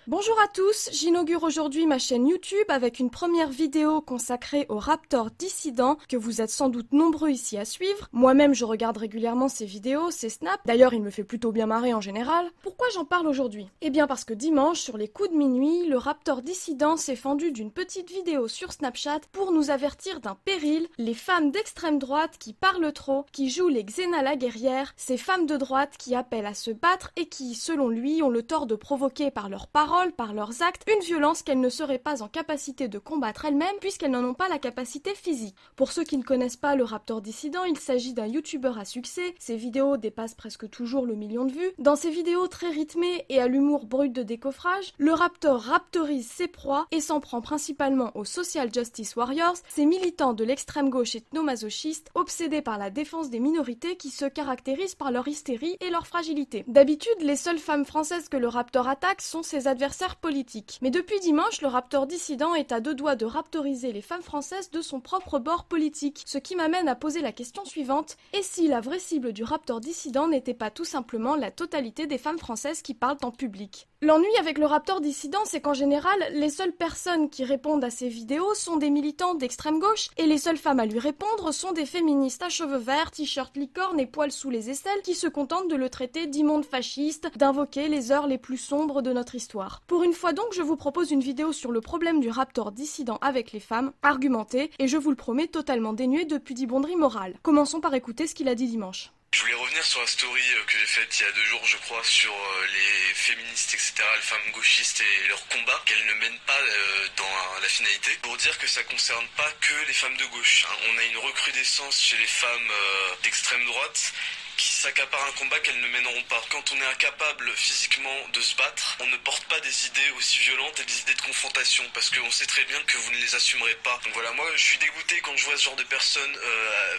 Bonjour à tous, j'inaugure aujourd'hui ma chaîne YouTube avec une première vidéo consacrée aux raptors dissidents que vous êtes sans doute nombreux ici à suivre. Moi-même je regarde régulièrement ces vidéos, ces snaps, d'ailleurs il me fait plutôt bien marrer en général. Pourquoi j'en parle aujourd'hui? Eh bien parce que dimanche, sur les coups de minuit, le raptor dissident s'est fendu d'une petite vidéo sur Snapchat pour nous avertir d'un péril, les femmes d'extrême droite qui parlent trop, qui jouent les Xena la guerrière, ces femmes de droite qui appellent à se battre et qui, selon lui, ont le tort de provoquer par leurs paroles, par leurs actes, une violence qu'elles ne seraient pas en capacité de combattre elles-mêmes puisqu'elles n'en ont pas la capacité physique. Pour ceux qui ne connaissent pas le raptor dissident, il s'agit d'un youtubeur à succès, ses vidéos dépassent presque toujours le million de vues. Dans ses vidéos très rythmées et à l'humour brut de décoffrage, le raptor raptorise ses proies et s'en prend principalement aux social justice warriors, ces militants de l'extrême gauche ethnomasochistes obsédés par la défense des minorités qui se caractérisent par leur hystérie et leur fragilité. D'habitude, les seules femmes françaises que le raptor attaque sont ses adversaires politique. Mais depuis dimanche, le raptor dissident est à deux doigts de raptoriser les femmes françaises de son propre bord politique, ce qui m'amène à poser la question suivante: et si la vraie cible du raptor dissident n'était pas tout simplement la totalité des femmes françaises qui parlent en public? L'ennui avec le raptor dissident, c'est qu'en général, les seules personnes qui répondent à ses vidéos sont des militants d'extrême gauche, et les seules femmes à lui répondre sont des féministes à cheveux verts, t-shirt licorne et poils sous les aisselles qui se contentent de le traiter d'immonde fasciste, d'invoquer les heures les plus sombres de notre histoire. Pour une fois donc, je vous propose une vidéo sur le problème du raptor dissident avec les femmes, argumentée, et je vous le promets totalement dénuée de pudibonderie morale. Commençons par écouter ce qu'il a dit dimanche. Je voulais revenir sur la story que j'ai faite il y a 2 jours, je crois, sur les féministes, etc., les femmes gauchistes et leur combat, qu'elles ne mènent pas dans la finalité, pour dire que ça concerne pas que les femmes de gauche. On a une recrudescence chez les femmes d'extrême droite qui s'accaparent un combat qu'elles ne mèneront pas. Quand on est incapable physiquement de se battre, on ne porte pas des idées aussi violentes et des idées de confrontation, parce qu'on sait très bien que vous ne les assumerez pas. Donc voilà, moi je suis dégoûté quand je vois ce genre de personnes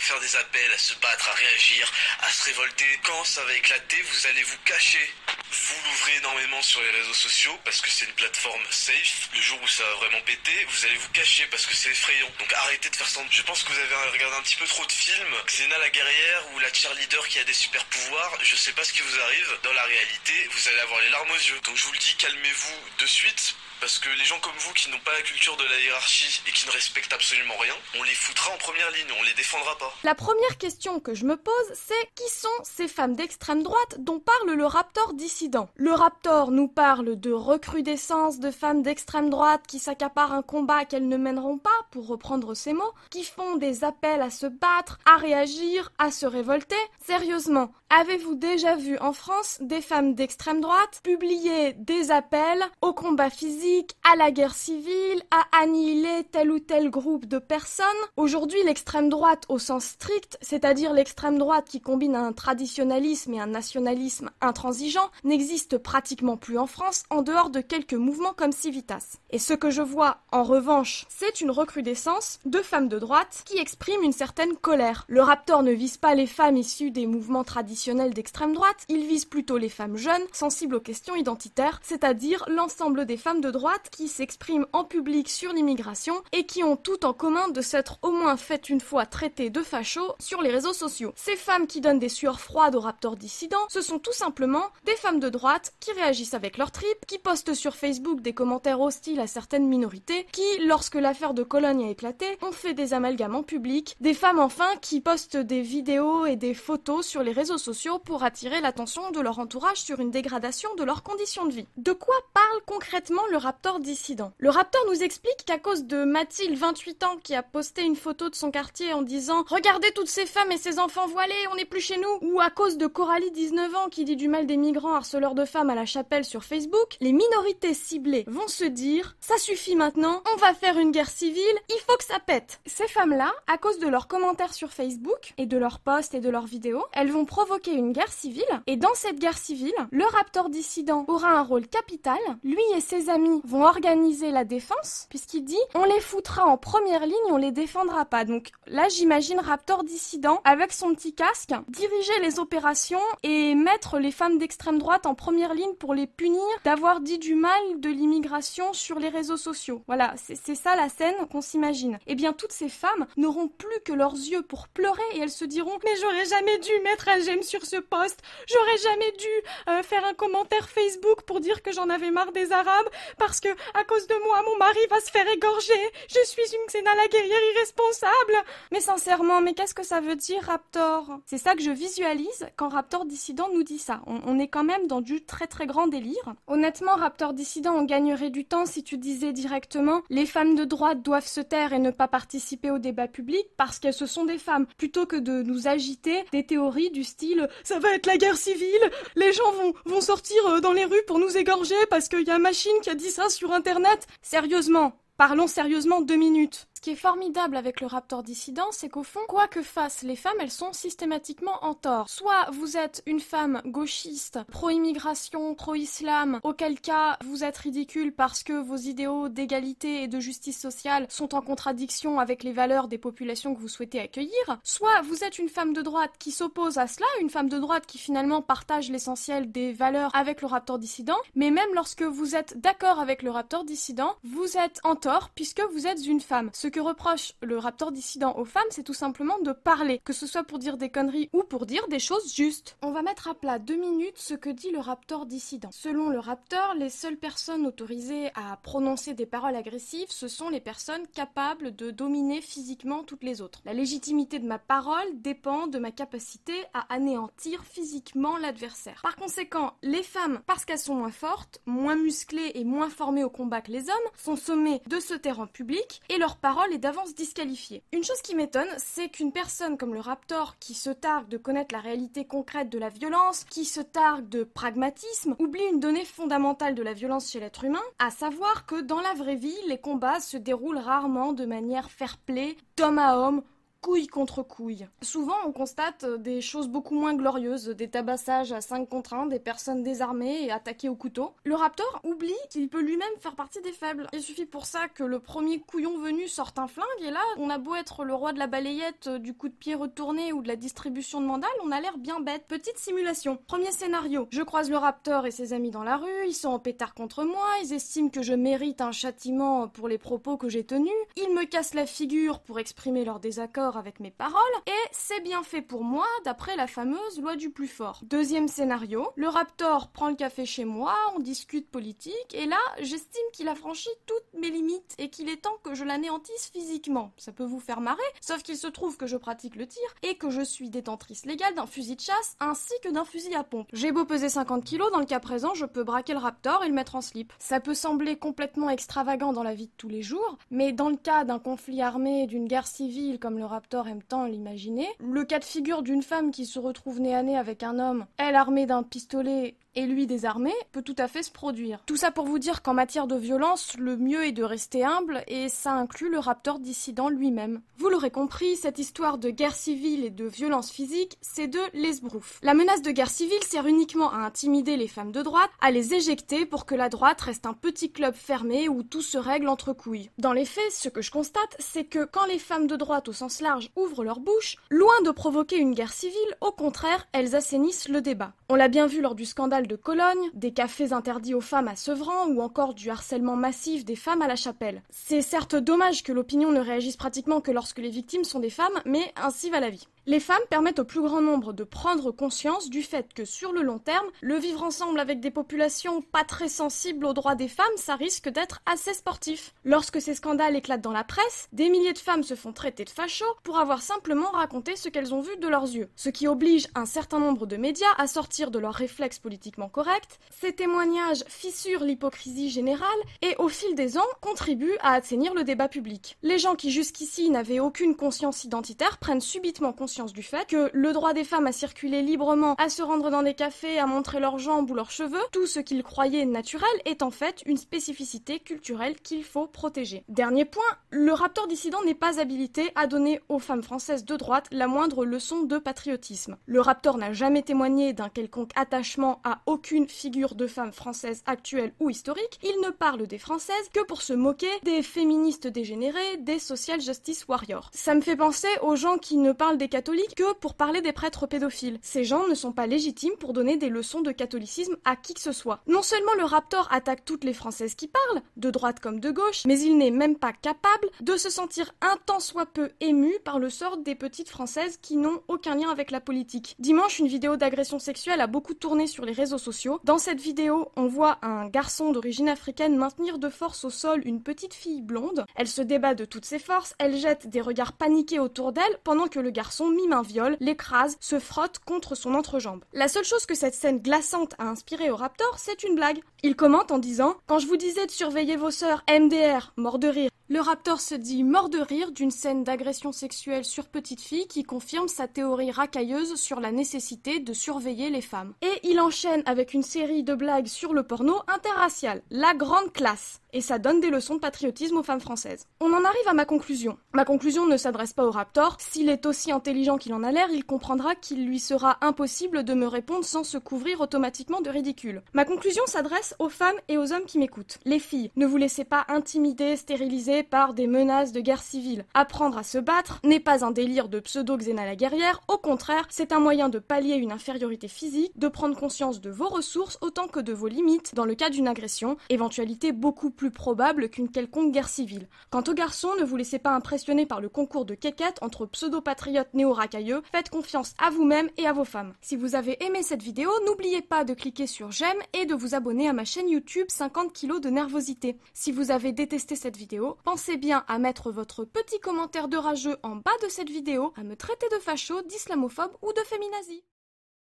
faire des appels à se battre, à réagir, à se révolter. Quand ça va éclater, vous allez vous cacher. Vous l'ouvrez énormément sur les réseaux sociaux parce que c'est une plateforme safe. Le jour où ça va vraiment péter, vous allez vous cacher parce que c'est effrayant. Donc arrêtez de faire ça. Je pense que vous avez regardé un petit peu trop de films. Xena la guerrière ou la cheerleader qui a des super pouvoirs. Je sais pas ce qui vous arrive. Dans la réalité, vous allez avoir les larmes aux yeux. Donc je vous le dis, calmez-vous de suite. Parce que les gens comme vous qui n'ont pas la culture de la hiérarchie et qui ne respectent absolument rien, on les foutra en première ligne, on les défendra pas. La première question que je me pose, c'est qui sont ces femmes d'extrême droite dont parle le raptor dissident? Le raptor nous parle de recrudescence de femmes d'extrême droite qui s'accaparent un combat qu'elles ne mèneront pas, pour reprendre ces mots, qui font des appels à se battre, à réagir, à se révolter. Sérieusement, avez-vous déjà vu en France des femmes d'extrême droite publier des appels au combat physique, à la guerre civile, à annihiler tel ou tel groupe de personnes? Aujourd'hui, l'extrême droite au sens strict, c'est-à-dire l'extrême droite qui combine un traditionnalisme et un nationalisme intransigeant, n'existe pratiquement plus en France en dehors de quelques mouvements comme Civitas. Et ce que je vois, en revanche, c'est une recrudescence de femmes de droite qui expriment une certaine colère. Le raptor ne vise pas les femmes issues des mouvements traditionnels d'extrême droite, il vise plutôt les femmes jeunes, sensibles aux questions identitaires, c'est-à-dire l'ensemble des femmes de droite qui s'expriment en public sur l'immigration et qui ont tout en commun de s'être au moins fait une fois traitées de fachos sur les réseaux sociaux. Ces femmes qui donnent des sueurs froides au raptor dissident, ce sont tout simplement des femmes de droite qui réagissent avec leurs tripes, qui postent sur Facebook des commentaires hostiles à certaines minorités, qui, lorsque l'affaire de Cologne a éclaté, ont fait des amalgames en public, des femmes enfin qui postent des vidéos et des photos sur les réseaux sociaux pour attirer l'attention de leur entourage sur une dégradation de leurs conditions de vie. De quoi parle concrètement le raptor dissident? Le raptor nous explique qu'à cause de Mathilde, 28 ans, qui a posté une photo de son quartier en disant « Regardez toutes ces femmes et ces enfants voilés, on n'est plus chez nous !» ou à cause de Coralie, 19 ans, qui dit du mal des migrants harceleurs de femmes à la chapelle sur Facebook, les minorités ciblées vont se dire « Ça suffit maintenant, on va faire une guerre civile, il faut que ça pète !» Ces femmes-là, à cause de leurs commentaires sur Facebook et de leurs posts et de leurs vidéos, elles vont provoquer une guerre civile, et dans cette guerre civile, le raptor dissident aura un rôle capital, lui et ses amis amis vont organiser la défense, puisqu'il dit « on les foutra en première ligne, on les défendra pas ». Donc là, j'imagine Raptor dissident, avec son petit casque, diriger les opérations et mettre les femmes d'extrême droite en première ligne pour les punir d'avoir dit du mal de l'immigration sur les réseaux sociaux. Voilà, c'est ça la scène qu'on s'imagine. Eh bien, toutes ces femmes n'auront plus que leurs yeux pour pleurer et elles se diront « mais j'aurais jamais dû mettre un j'aime sur ce post, j'aurais jamais dû faire un commentaire Facebook pour dire que j'en avais marre des Arabes, parce que à cause de moi, mon mari va se faire égorger, je suis une Xena la guerrière irresponsable !» Mais sincèrement, mais qu'est-ce que ça veut dire, Raptor? C'est ça que je visualise quand Raptor dissident nous dit ça. On est quand même dans du très très grand délire. Honnêtement, Raptor dissident, on gagnerait du temps si tu disais directement « les femmes de droite doivent se taire et ne pas participer au débat public parce qu'elles ce sont des femmes », plutôt que de nous agiter des théories du style « ça va être la guerre civile, les gens vont sortir dans les rues pour nous égorger parce qu'il y a Machine qui a dit ça sur internet ». Sérieusement, parlons sérieusement 2 minutes. Ce qui est formidable avec le Raptor dissident, c'est qu'au fond, quoi que fassent les femmes, elles sont systématiquement en tort. Soit vous êtes une femme gauchiste, pro-immigration, pro-islam, auquel cas vous êtes ridicule parce que vos idéaux d'égalité et de justice sociale sont en contradiction avec les valeurs des populations que vous souhaitez accueillir. Soit vous êtes une femme de droite qui s'oppose à cela, une femme de droite qui finalement partage l'essentiel des valeurs avec le Raptor dissident, mais même lorsque vous êtes d'accord avec le Raptor dissident, vous êtes en tort puisque vous êtes une femme. Ce que reproche le Raptor dissident aux femmes, c'est tout simplement de parler, que ce soit pour dire des conneries ou pour dire des choses justes. On va mettre à plat 2 minutes ce que dit le Raptor dissident. Selon le Raptor, les seules personnes autorisées à prononcer des paroles agressives, ce sont les personnes capables de dominer physiquement toutes les autres. La légitimité de ma parole dépend de ma capacité à anéantir physiquement l'adversaire. Par conséquent, les femmes, parce qu'elles sont moins fortes, moins musclées et moins formées au combat que les hommes, sont sommées de se taire en public et leur parole est d'avance disqualifiée. Une chose qui m'étonne, c'est qu'une personne comme le Raptor, qui se targue de connaître la réalité concrète de la violence, qui se targue de pragmatisme, oublie une donnée fondamentale de la violence chez l'être humain, à savoir que dans la vraie vie, les combats se déroulent rarement de manière fair-play, d'homme à homme, couille contre couille. Souvent, on constate des choses beaucoup moins glorieuses, des tabassages à 5 contre 1, des personnes désarmées et attaquées au couteau. Le Raptor oublie qu'il peut lui-même faire partie des faibles. Il suffit pour ça que le premier couillon venu sorte un flingue, et là, on a beau être le roi de la balayette, du coup de pied retourné ou de la distribution de mandales, on a l'air bien bête. Petite simulation. Premier scénario. Je croise le Raptor et ses amis dans la rue, ils sont en pétard contre moi, ils estiment que je mérite un châtiment pour les propos que j'ai tenus, ils me cassent la figure pour exprimer leur désaccord avec mes paroles, et c'est bien fait pour moi d'après la fameuse loi du plus fort. Deuxième scénario, le Raptor prend le café chez moi, on discute politique, et là, j'estime qu'il a franchi toutes mes limites, et qu'il est temps que je l'anéantisse physiquement. Ça peut vous faire marrer, sauf qu'il se trouve que je pratique le tir, et que je suis détentrice légale d'un fusil de chasse, ainsi que d'un fusil à pompe. J'ai beau peser 50 kilos, dans le cas présent, je peux braquer le Raptor et le mettre en slip. Ça peut sembler complètement extravagant dans la vie de tous les jours, mais dans le cas d'un conflit armé, d'une guerre civile comme le Raptor aime tant l'imaginer, le cas de figure d'une femme qui se retrouve nez à nez avec un homme, elle armée d'un pistolet et lui désarmé, peut tout à fait se produire. Tout ça pour vous dire qu'en matière de violence, le mieux est de rester humble, et ça inclut le Raptor dissident lui-même. Vous l'aurez compris, cette histoire de guerre civile et de violence physique, c'est de l'esbrouf. La menace de guerre civile sert uniquement à intimider les femmes de droite, à les éjecter pour que la droite reste un petit club fermé où tout se règle entre couilles. Dans les faits, ce que je constate, c'est que quand les femmes de droite au sens large ouvrent leur bouche, loin de provoquer une guerre civile, au contraire, elles assainissent le débat. On l'a bien vu lors du scandale de Cologne, des cafés interdits aux femmes à Sevran ou encore du harcèlement massif des femmes à la Chapelle. C'est certes dommage que l'opinion ne réagisse pratiquement que lorsque les victimes sont des femmes, mais ainsi va la vie. Les femmes permettent au plus grand nombre de prendre conscience du fait que sur le long terme, le vivre ensemble avec des populations pas très sensibles aux droits des femmes, ça risque d'être assez sportif. Lorsque ces scandales éclatent dans la presse, des milliers de femmes se font traiter de fachos pour avoir simplement raconté ce qu'elles ont vu de leurs yeux. Ce qui oblige un certain nombre de médias à sortir de leurs réflexes politiquement corrects. Ces témoignages fissurent l'hypocrisie générale et au fil des ans contribuent à assainir le débat public. Les gens qui jusqu'ici n'avaient aucune conscience identitaire prennent subitement conscience conscience du fait que le droit des femmes à circuler librement, à se rendre dans des cafés, à montrer leurs jambes ou leurs cheveux, tout ce qu'ils croyaient naturel est en fait une spécificité culturelle qu'il faut protéger. Dernier point, le Raptor dissident n'est pas habilité à donner aux femmes françaises de droite la moindre leçon de patriotisme. Le Raptor n'a jamais témoigné d'un quelconque attachement à aucune figure de femme française actuelle ou historique, il ne parle des françaises que pour se moquer des féministes dégénérées, des social justice warriors. Ça me fait penser aux gens qui ne parlent des catholiques que pour parler des prêtres pédophiles. Ces gens ne sont pas légitimes pour donner des leçons de catholicisme à qui que ce soit. Non seulement le Raptor attaque toutes les françaises qui parlent, de droite comme de gauche, mais il n'est même pas capable de se sentir un tant soit peu ému par le sort des petites françaises qui n'ont aucun lien avec la politique. Dimanche, une vidéo d'agression sexuelle a beaucoup tourné sur les réseaux sociaux. Dans cette vidéo, on voit un garçon d'origine africaine maintenir de force au sol une petite fille blonde. Elle se débat de toutes ses forces, elle jette des regards paniqués autour d'elle pendant que le garçon mime un viol, l'écrase, se frotte contre son entrejambe. La seule chose que cette scène glaçante a inspiré au Raptor, c'est une blague. Il commente en disant « Quand je vous disais de surveiller vos sœurs, MDR, mort de rire ». Le Raptor se dit mort de rire d'une scène d'agression sexuelle sur petite fille qui confirme sa théorie racailleuse sur la nécessité de surveiller les femmes. Et il enchaîne avec une série de blagues sur le porno interracial, la grande classe. Et ça donne des leçons de patriotisme aux femmes françaises. On en arrive à ma conclusion. Ma conclusion ne s'adresse pas au Raptor. S'il est aussi intelligent qu'il en a l'air, il comprendra qu'il lui sera impossible de me répondre sans se couvrir automatiquement de ridicule. Ma conclusion s'adresse aux femmes et aux hommes qui m'écoutent. Les filles, ne vous laissez pas intimider, stériliser par des menaces de guerre civile. Apprendre à se battre n'est pas un délire de pseudo-Xena la guerrière, au contraire, c'est un moyen de pallier une infériorité physique, de prendre conscience de vos ressources autant que de vos limites dans le cas d'une agression, éventualité beaucoup plus probable qu'une quelconque guerre civile. Quant aux garçons, ne vous laissez pas impressionner par le concours de quéquettes entre pseudo-patriotes néo-racailleux, faites confiance à vous-même et à vos femmes. Si vous avez aimé cette vidéo, n'oubliez pas de cliquer sur j'aime et de vous abonner à ma chaîne YouTube 50 kg de nervosité. Si vous avez détesté cette vidéo, pensez bien à mettre votre petit commentaire de rageux en bas de cette vidéo, à me traiter de facho, d'islamophobe ou de féminazi.